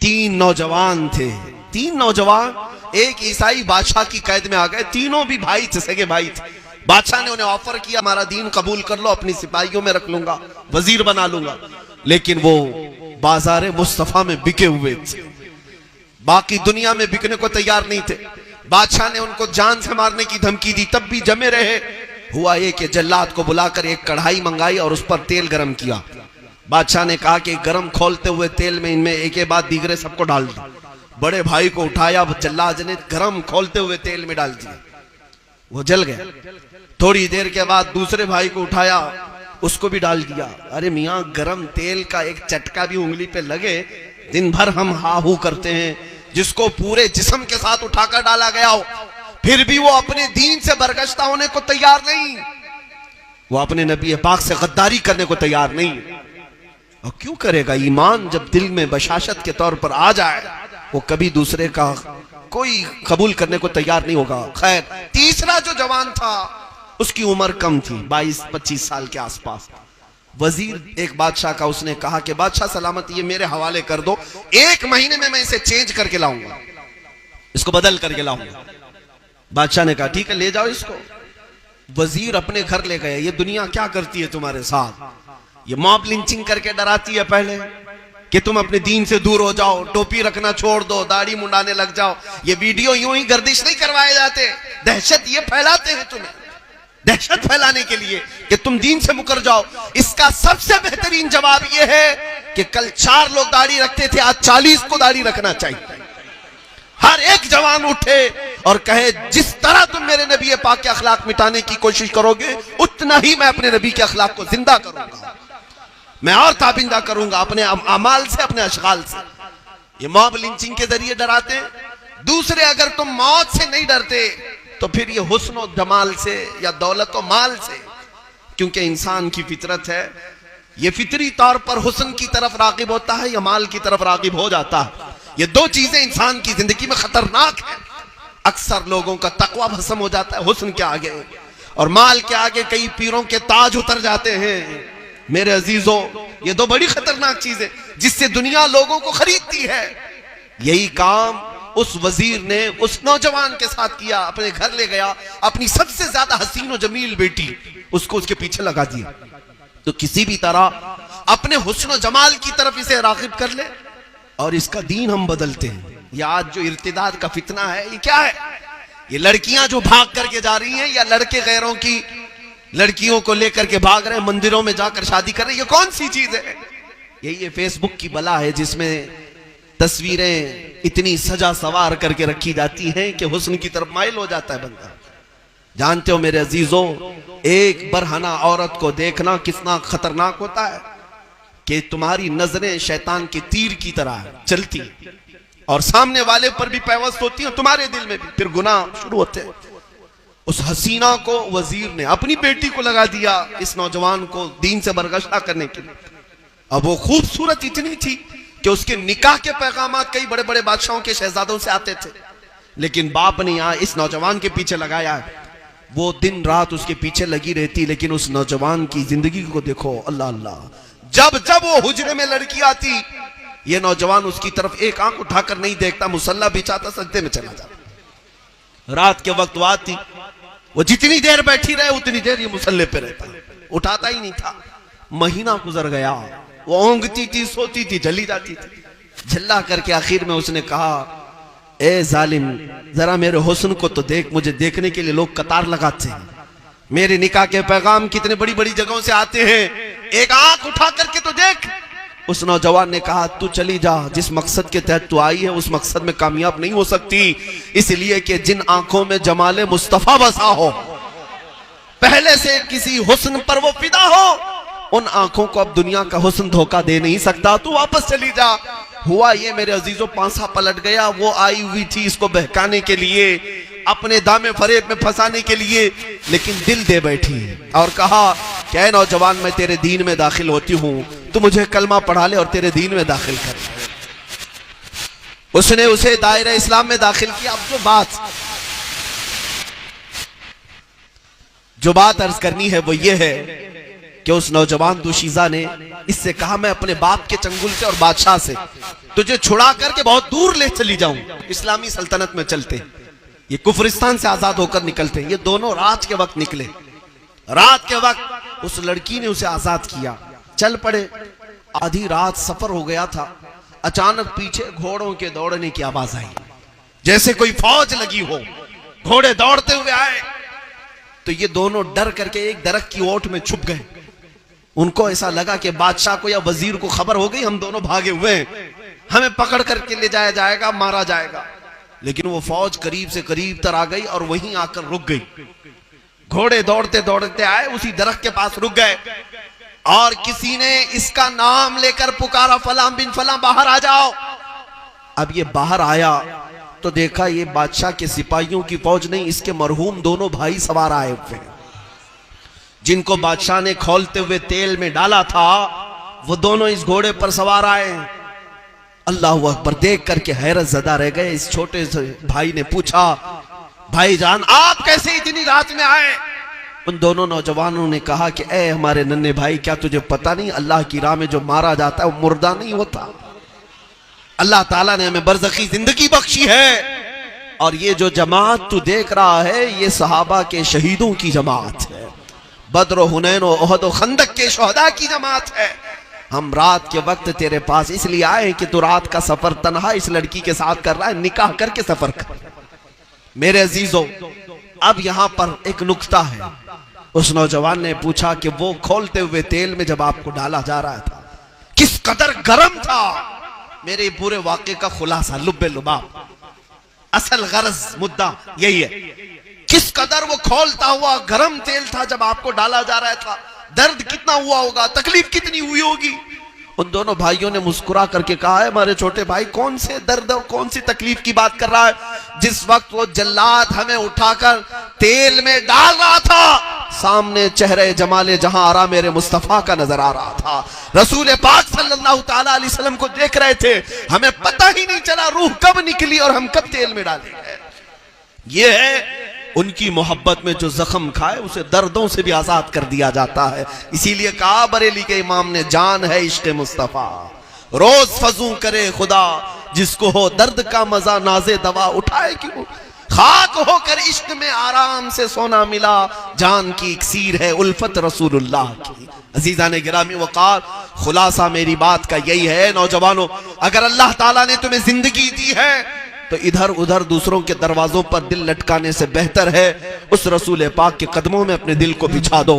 तीन नौजवान थे, तीन नौजवान एक ईसाई बादशाह की कैद में आ गए। तीनों भी भाई थे, सगे भाई थे। बादशाह ने उन्हें ऑफर किया, हमारा दीन कबूल कर लो, अपनी सिपाहियों में रख लूंगा, वजीर बना लूंगा। लेकिन वो बाजारे मुस्तफा में बिके हुए थे, बाकी दुनिया में बिकने को तैयार नहीं थे। बादशाह ने उनको जान से मारने की धमकी दी, तब भी जमे रहे। हुआ ये कि जल्लाद को बुलाकर एक कढ़ाई मंगाई और उस पर तेल गरम किया। बादशाह ने कहा कि गरम खोलते हुए तेल में इनमें एक बाद दीगरे सबको डाल दी। बड़े भाई को उठाया, जल्लाद ने गरम खोलते हुए तेल में डाल दिया, वो जल गया। थोड़ी देर के बाद दूसरे भाई को उठाया, उसको भी डाल दिया। अरे मियाँ, गरम तेल का एक चटका भी उंगली पे लगे, दिन भर हम हाहू करते हैं, जिसको पूरे जिस्म के साथ उठाकर डाला गया हो, फिर भी वो अपने दीन से बरगश्ता होने को तैयार नहीं, वो अपने नबी पाक से गद्दारी करने को तैयार नहीं। और क्यों करेगा? ईमान जब दिल में बशाशत के तौर पर आ जाए, वो कभी दूसरे का कोई कबूल करने को तैयार नहीं होगा। खैर, तीसरा जो जवान था उसकी उम्र कम थी, 22-25 साल के आसपास। वजीर एक बादशाह का, उसने कहा कि बादशाह सलामत, ये मेरे हवाले कर दो, 1 महीने में मैं इसे चेंज करके लाऊंगा, इसको बदल करके लाऊंगा। बादशाह ने कहा ठीक है, ले जाओ इसको। वजीर अपने घर ले गए। ये दुनिया क्या करती है तुम्हारे साथ, ये मॉब लिंचिंग करके डराती है पहले कि तुम अपने दीन से दूर हो जाओ, टोपी रखना छोड़ दो, दाढ़ी मुंडाने लग जाओ। ये वीडियो यूं ही गर्दिश नहीं करवाए जाते, दहशत ये फैलाते हैं तुम्हें, दहशत फैलाने के लिए कि तुम दीन से मुकर जाओ। इसका सबसे बेहतरीन जवाब यह है कि कल 4 लोग दाढ़ी रखते थे, आज 40 को दाढ़ी रखना चाहिए। हर एक जवान उठे और कहे, जिस तरह तुम मेरे नबी पाक के अखलाक मिटाने की कोशिश करोगे, उतना ही मैं अपने नबी के अखलाक को जिंदा करूंगा, मैं और ताबिंदा करूंगा अपने अमाल से, अपने अशगाल से। ये मॉब लिंचिंग के जरिए डराते हैं दूसरे। अगर तुम मौत से नहीं डरते तो फिर ये हुस्न और जमाल से या दौलत और माल से, क्योंकि इंसान की फितरत है, ये फितरी तौर पर हुस्न की तरफ रागिब होता है या माल की तरफ रागिब हो जाता है। ये 2 चीजें इंसान की जिंदगी में खतरनाक है। अक्सर लोगों का तकवा भस्म हो जाता है हुस्न के आगे, और माल के आगे कई पीरों के ताज उतर जाते हैं। मेरे अजीजों, ये 2 बड़ी खतरनाक चीजें जिससे दुनिया लोगों को खरीदती है। यही काम उस वजीर ने उस नौजवान के साथ किया, अपने घर ले गया, अपनी सबसे ज्यादा हसीन और जमील बेटी उसको उसके पीछे लगा दिया। तो किसी भी तरह अपने हुस्न और जमाल की तरफ इसे रागिब कर ले और इसका दीन हम बदलते हैं। ये आज जो इर्तिदाद का फितना है, ये क्या है? ये लड़कियां जो भाग करके जा रही हैं, या लड़के गैरों की लड़कियों को लेकर के भाग रहे हैं, मंदिरों में जाकर शादी कर रहे हैं, ये कौन सी चीज है? यही ये फेसबुक की बला है, जिसमें तस्वीरें इतनी सजा सवार करके रखी जाती हैं कि हुस्न की तरफ माइल हो जाता है बंदा। जानते हो मेरे अजीजों, एक बरहना औरत को देखना कितना खतरनाक होता है कि तुम्हारी नजरें शैतान के तीर की तरह चलती और सामने वाले पर भी पैवस्त होती है, तुम्हारे दिल में भी फिर गुनाह शुरू होते हैं। उस हसीना को वजीर ने अपनी बेटी को लगा दिया, इस नौजवान को दीन से बरगश्ता करने के लिए। अब वो खूबसूरत इतनी थी कि उसके निकाह के पैगाम कई बड़े बड़े बादशाहों के शहजादों से आते थे, लेकिन बाप ने यहाँ इस नौजवान के पीछे लगाया है। वो दिन रात उसके पीछे लगी रहती, लेकिन उस नौजवान की जिंदगी को देखो, अल्लाह अल्लाह। जब जब वो हुजरे में लड़की आती, ये नौजवान उसकी तरफ एक आंख उठाकर नहीं देखता, मुसल्ला बिछाता, सजदे में चला जाता। रात के वक्त वो आती, वो जितनी देर बैठी रहे उतनी देर ये मुसल्ले पे रहता, उठाता ही नहीं था। महीना गुजर गया, वो ओंगती थी, सोती थी, जली जाती थी। झल्ला करके आखिर में उसने कहा, ए जालिम, जरा मेरे हुस्न को तो देख, मुझे देखने के लिए लोग कतार लगाते हैं, मेरे निकाह के पैगाम कितने बड़ी बड़ी जगहों से आते हैं, एक आंख उठा करके तो देख। उस नौजवान ने कहा, तू चली जा, जिस मकसद के तहत तू आई है उस मकसद में कामयाब नहीं हो सकती, इसलिए कि जिन आंखों में जमाले मुस्तफा बसा हो, पहले से किसी हुस्न पर वो फिदा हो, उन आंखों को अब दुनिया का हुस्न धोखा दे नहीं सकता, तू वापस चली जा। हुआ ये मेरे अजीजों, पांसा पलट गया। वो आई हुई थी इसको बहकाने के लिए, अपने दामे फरेब में फंसाने के लिए, लेकिन दिल दे बैठी और कहा, क्या नौजवान, मैं तेरे दीन में दाखिल होती हूँ, तू मुझे कलमा पढ़ा ले और तेरे दीन में दाखिल कर। उसने उसे दायरा इस्लाम में दाखिल किया। अब जो बात अर्ज करनी है वो ये है कि उस नौजवान दुशीजा ने इससे कहा, मैं अपने बाप के चंगुल से और बादशाह से तुझे छुड़ा करके बहुत दूर ले चली जाऊं, इस्लामी सल्तनत में चलते। ये कुफरिस्तान से आजाद होकर निकलते। ये दोनों रात के वक्त निकले। रात के वक्त उस लड़की ने उसे आजाद किया, चल पड़े। आधी रात सफर हो गया था, अचानक पीछे घोड़ों के दौड़ने की आवाज आई, जैसे कोई फौज लगी हो। घोड़े दौड़ते हुए आए तो ये दोनों डर करके एक दरख्त की ओट में छुप गए। उनको ऐसा लगा कि बादशाह को या वजीर को खबर हो गई, हम दोनों भागे हुए हैं, हमें पकड़ करके ले जाया जाएगा, मारा जाएगा। लेकिन वो फौज करीब से करीब तर आ गई और वहीं आकर रुक गई। घोड़े दौड़ते दौड़ते आए, उसी दरख्त के पास रुक गए और किसी ने इसका नाम लेकर पुकारा, फलां बिन फलां बाहर आ जाओ। अब ये बाहर आया तो देखा ये बादशाह के सिपाहियों की फौज नहीं, इसके मरहूम दोनों भाई सवार आए हुए, जिनको बादशाह ने खौलते हुए तेल में डाला था, वो दोनों इस घोड़े पर सवार आए। अल्लाह अकबर, देख करके हैरत ज़दा रह गए। इस छोटे से भाई ने पूछा, भाईजान आप कैसे इतनी रात में आए? उन दोनों नौजवानों ने कहा कि ए हमारे नन्हे भाई, क्या तुझे पता नहीं अल्लाह की राह में जो मारा जाता है वो मुर्दा नहीं होता। अल्लाह ताला ने हमें बरज़खी जिंदगी बख्शी है और ये जो जमात तू देख रहा है ये सहाबा के शहीदों की जमात है, बद्र हुनैन और ओहद और खंदक के शोहदा की जमात है। हम रात के वक्त तेरे पास इसलिए आए कि तू रात का सफर तन्हा इस लड़की के साथ कर रहा है, निकाह करके सफर कर। मेरे अजीजों, अब यहां पर एक नुक्ता है। उस नौजवान ने पूछा कि वो खोलते हुए तेल में जब आपको डाला जा रहा था किस कदर गर्म था। मेरे पूरे वाक़े का खुलासा, लुब्बे लुबाब, असल गरज मुद्दा यही है, किस कदर वो खोलता हुआ गर्म तेल था जब आपको डाला जा रहा था। दर्द कितना हुआ होगा, तकलीफ कितनी हुई होगी। उन दोनों भाइयों ने मुस्कुरा करके कहा, है हमारे छोटे भाई, कौन से दर्द और कौन सी तकलीफ की बात कर रहा है? जिस वक्त वो जल्लाद हमें उठाकर तेल में डाल रहा था, सामने चेहरे जमाले जहां आरा मेरे मुस्तफा का नजर आ रहा था। रसूल पाक सल्लल्लाहु ताला अलैहि वसल्लम को देख रहे थे, हमें पता ही नहीं चला रूह कब निकली और हम कब तेल में डाले गए। ये है उनकी मोहब्बत में जो जख्म खाए उसे दर्दों से भी आजाद कर दिया जाता है। इसीलिए कहा बरेली के इमाम ने, जान है इश्क मुस्तफा रोज फजू करे खुदा, जिसको हो दर्द का मजा नाजे दवा उठाए क्यों। खाक होकर इश्क में आराम से सोना मिला, जान की इक्सीर है उल्फत रसूलुल्लाह की। अजीजा ने गिरामी वकार, खुलासा मेरी बात का यही है नौजवानों, अगर अल्लाह ताला ने तुम्हें जिंदगी दी है तो इधर उधर दूसरों के दरवाजों पर दिल लटकाने से बेहतर है उस रसूल पाक के कदमों में अपने दिल को बिछा दो।